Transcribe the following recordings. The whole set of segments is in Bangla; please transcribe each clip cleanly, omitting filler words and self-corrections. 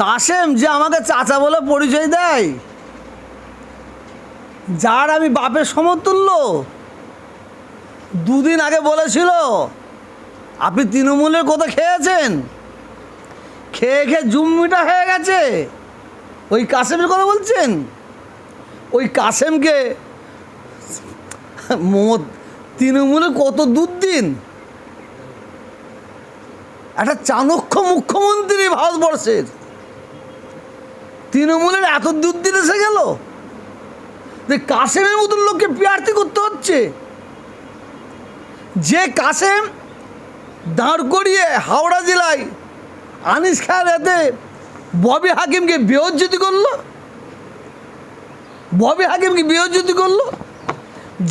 কাসেম যে আমাকে চাচা বলে পরিচয় দেয়, যার আমি বাপের সমতুল্য, দুদিন আগে বলেছিল আপনি তৃণমূলের কথা খেয়েছেন, খেয়ে খেয়ে জুম্মিটা হয়ে গেছে। ওই কাসেমের কথা বলছেন? ওই কাসেমকে তৃণমূলে কত দুর্দিন, একটা চাণক্য মুখ্যমন্ত্রী ভারতবর্ষের, তৃণমূলের এত দুর্দিন এসে গেল যে কাসেমের মতন লোককে প্রার্থী করতে হচ্ছে। যে কাসেম দাঁড় করিয়ে হাওড়া জেলায় আনিস খায়ের হাতে ববি হাকিমকে বেইজ্জতি করলো, ববি হাকিমকে বেইজ্জতি করলো।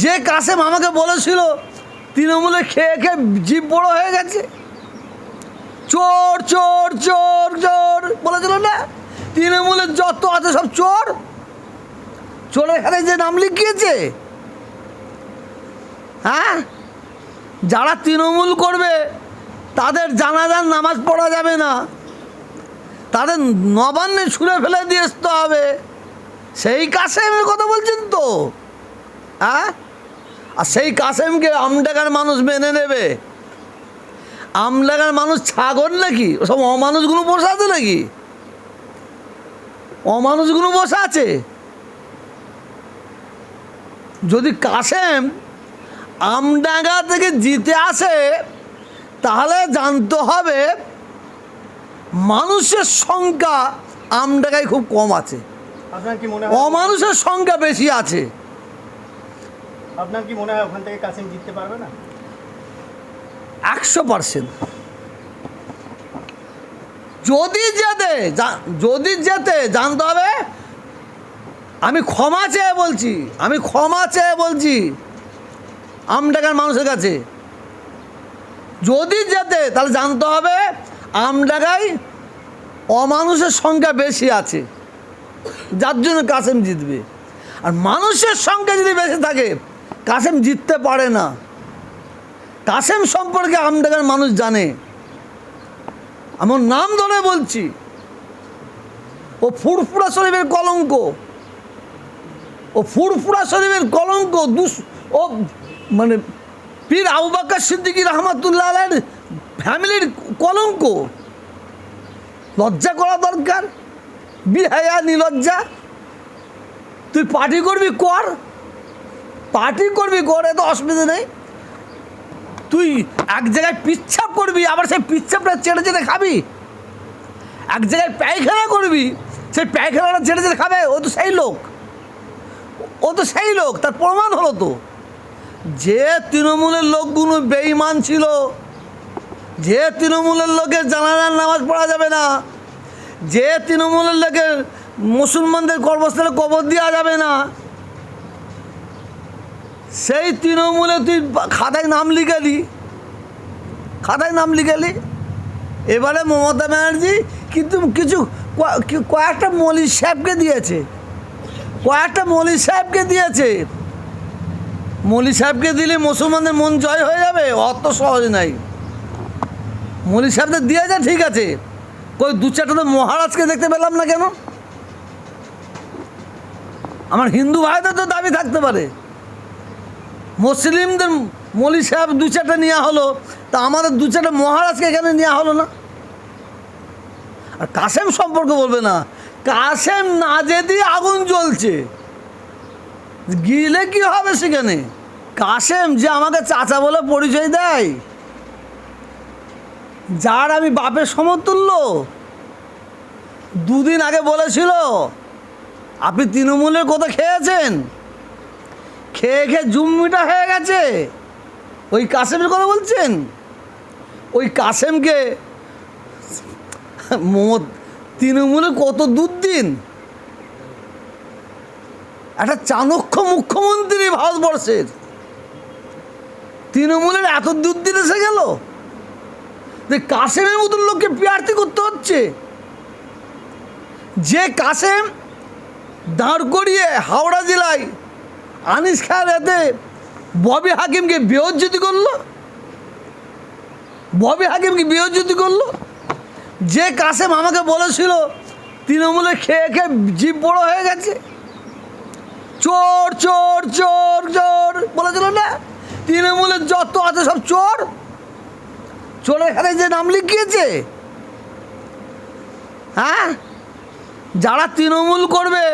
যে কাসেম আমাকে বলেছিল তৃণমূলে খেয়ে খেয়ে জিভ বড় হয়ে গেছে, চোর চোর চোর চোর বলেছিল না, তৃণমূলের যত আছে সব চোর, চোরের হাতে যে নাম লিখিয়েছে। হ্যাঁ, যারা তৃণমূল করবে তাদের জানাজার নামাজ পড়া যাবে না, তাদের নবান্নে ছুঁড়ে ফেলে দিয়ে আসতে হবে। সেই কাসেমের কথা বলছেন তো? হ্যাঁ, আর সেই কাসেমকে আমডাঙ্গার মানুষ মেনে নেবে? আমডাঙ্গার মানুষ ছাগল নাকি? ওসব অমানুষগুলো বসে আছে নাকি? অমানুষগুলো বসে আছে? যদি কাসেম আমডাঙ্গা থেকে জিতে আসে তাহলে জানতে হবে মানুষের সংখ্যা আমডাঙ্গায় খুব কম আছে, আপনার কি মনে হয় অমানুষের সংখ্যা বেশি আছে। আপনার কি মনে হয় ওখান থেকে কাসেম জিততে পারবে না? 100%। যদি যেতে জানতে হবে, আমি ক্ষমা চেয়ে বলছি, আমি ক্ষমা চেয়ে বলছি আমডাঙ্গার মানুষের কাছে, যদি যেতে তাহলে জানতে হবে আমডাঙ্গায় অমানুষের সংখ্যা বেশি আছে, যার জন্য কাসেম জিতবে। আর মানুষের সংখ্যা যদি বেশি থাকে কাসেম জিততে পারে না। কাসেম সম্পর্কে আমডাঙ্গার মানুষ জানে, আমার নাম ধরে বলছি, ও ফুরফুরা শরীফের কলঙ্ক, ও ফুরফুরা শরীফের কলঙ্ক, ও মানে পীর আবু বকর সিদ্দিকী রহমাতুল্লাহ আলাইহির ফ্যামিলির কলঙ্ক। লজ্জা করা দরকার, বিহায়া নিলজ্জা। তুই পার্টি করবি কর, পার্টি করবি কর, এত অসুবিধা নেই। তুই এক জায়গায় পিচ্ছাপ করবি, আবার সেই পিচ্ছাপটা চেটে চেটে খাবি। এক জায়গায় পায়খানা করবি, সেই পায়খানাটা চেটে চেটে খাবে। ও তো সেই লোক, ও তো সেই লোক। তার প্রমাণ হলো তো, যে তৃণমূলের লোকগুলো বেঈমান ছিল, যে তৃণমূলের লোকের জানাজার নামাজ পড়া যাবে না, যে তৃণমূলের লোকের মুসলমানদের কর্মস্থলে কবর দেওয়া যাবে না, সেই তৃণমূলে তুই খাতায় নাম লিখালি, খাতায় নাম লিখালি। এবারে মমতা ব্যানার্জি কিন্তু কিছু কয়েকটা মৌলী সাহেবকে দিয়েছে, কয়েকটা মৌলী সাহেবকে দিয়েছে। মৌলী সাহেবকে দিলে মুসলমানদের মন জয় হয়ে যাবে? অত সহজ নাই। মৌলী সাহেবদের দিয়েছে ঠিক আছে, কই দু চারটা তো মহারাজকে দেখতে পেলাম না কেন? আমার হিন্দু ভাইদের তো দাবি থাকতে পারে, মুসলিমদের মৌলী সাহেব দু চারটা নেওয়া হলো, তা আমাদের দু চারটা মহারাজকে এখানে নেওয়া হলো না। আর কাসেম সম্পর্কে বলবে না, কাসেম না যেতে আগুন জ্বলছে, গিলে কি হবে সেখানে? কাসেম যে আমাকে চাচা বলে পরিচয় দেয়, যার আমি বাপের সমতুল্য, দুদিন আগে বলেছিল আপনি তৃণমূলের কথা খেয়েছেন, খেয়ে খেয়ে জুম্মিটা হয়ে গেছে। ওই কাসেমের কথা বলছেন? ওই কাসেমকে তৃণমূলে কত দুর্দিন, একটা চাণক্য মুখ্যমন্ত্রী ভারতবর্ষের, তৃণমূলের এত দুর্দিন এসে গেল যে কাসেমের মতন লোককে প্রার্থী করতে হচ্ছে। যে কাসেম দাঁড় করিয়ে হাওড়া জেলায় আনিস খায়ের হাতে ববি হাকিমকে বেইজ্জতি করলো, ববি হাকিমকে বেইজ্জতি করলো। যে কাসেম আমাকে বলেছিল তৃণমূলে খেয়ে খেয়ে জিভ বড় হয়ে গেছে। চোর চোর চোর চোর বলেছিল না, তৃণমূলের যত আছে সব চোর। চোরের খাতায় যে নাম লিখিয়েছে, হ্যাঁ, যারা তৃণমূল করবে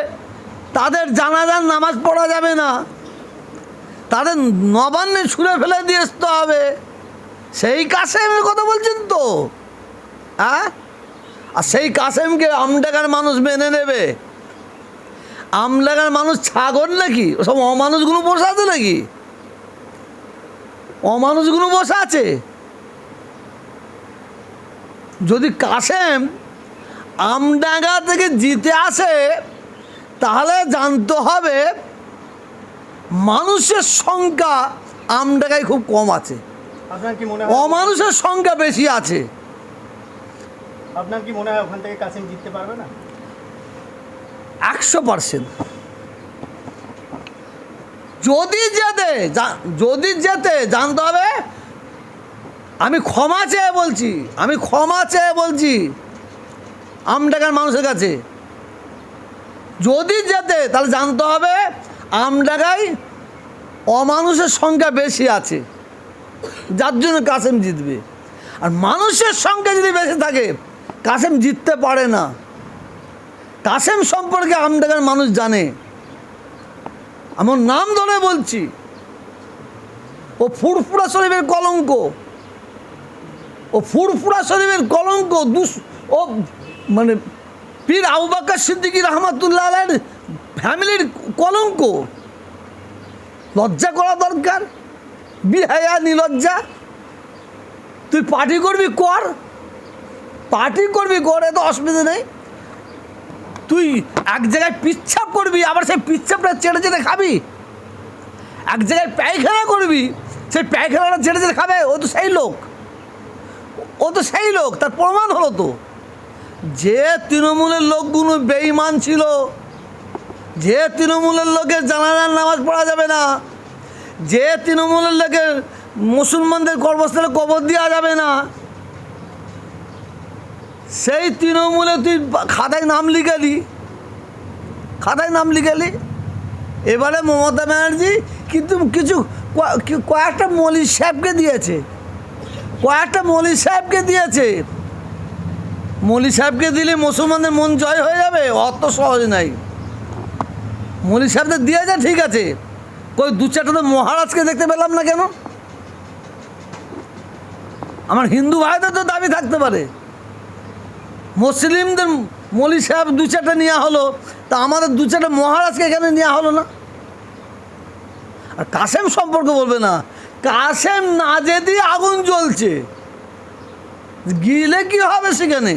তাদের জানাজার নামাজ পড়া যাবে না, তাদের নবান্নে ছুঁড়ে ফেলে দিয়ে আসতে হবে। সেই কাসেমের কথা বলছেন তো, হ্যাঁ? আর সেই কাসেমকে আমডাঙ্গার মানুষ মেনে নেবে? আমডাঙ্গার মানুষ ছাগল নাকি? ওসব অমানুষগুলো বসে আছে নাকি? অমানুষগুলো বসে আছে। যদি কাসেম আমডাঙ্গা থেকে জিতে আসে তাহলে জানতে হবে মানুষের সংখ্যা আমডাঙ্গায় খুব কম আছে, আপনার কি মনে হয় অমানুষের সংখ্যা বেশি আছে। আপনার কি মনে হয় ওখান থেকে কাসিম জিততে পারবে না? 100%। যদি যেতে জানতে হবে, আমি ক্ষমা চেয়ে বলছি, আমি ক্ষমা চেয়ে বলছি আমডাঙ্গার মানুষের কাছে, যদি যেতে তাহলে জানতে হবে আমডাঙ্গায় অমানুষের সংখ্যা বেশি আছে, যার জন্য কাসেম জিতবে। আর মানুষের সংখ্যা যদি বেশি থাকে কাসেম জিততে পারে না। কাসেম সম্পর্কে আমডাঙ্গার মানুষ জানে, আমার নাম ধরে বলছি, ও ফুরফুরা শরীফের কলঙ্ক, ও ফুরফুরা শরীফের কলঙ্ক। ও মানে পীর আবু বকর সিদ্দিকী রহমাতুল্লাহ আলাইহির ফ্যামিলির কলঙ্ক। লজ্জা করা দরকার, বিহায়া নিলজ্জা। তুই পার্টি করবি কর, পার্টি করবি কর, এত অসুবিধা নেই। তুই এক জায়গায় পিচ্ছাপ করবি, আবার সেই পিচ্ছাপটা চেটে চেটে খাবি। এক জায়গায় পায়খানা করবি, সেই পায়খানাটা চেটে চেটে খাবে। ও তো সেই লোক, ও তো সেই লোক। তার প্রমাণ হলো তো, যে তৃণমূলের লোকগুলো বেঈমান ছিল, যে তৃণমূলের লোকের জানাজার নামাজ পড়া যাবে না, যে তৃণমূলের লোকের মুসলমানদের কর্মস্থলে কবর দেওয়া যাবে না, সেই তৃণমূলে তুই খাতায় নাম লিখালি, খাতায় নাম লিখালি। এবারে মমতা ব্যানার্জি কিন্তু কিছু কয়েকটা মৌলী সাহেবকে দিয়েছে, কয়েকটা মৌলী সাহেবকে দিয়েছে। মৌলী সাহেবকে দিলে মুসলমানদের মন জয় হয়ে যাবে? অত সহজ নাই। মৌলী সাহেবদের দিয়েছে ঠিক আছে, কই দু চারটা তো মহারাজকে দেখতে পেলাম না কেন? আমার হিন্দু ভাইদের তো দাবি থাকতে পারে, মুসলিমদের মৌলী সাহেব দু চারটা নেওয়া হলো, তা আমাদের দু চারটা মহারাজকে এখানে নেওয়া হলো না। আর কাসেম সম্পর্কে বলবে না, কাসেম না যেতে আগুন জ্বলছে, গিলে কি হবে সেখানে?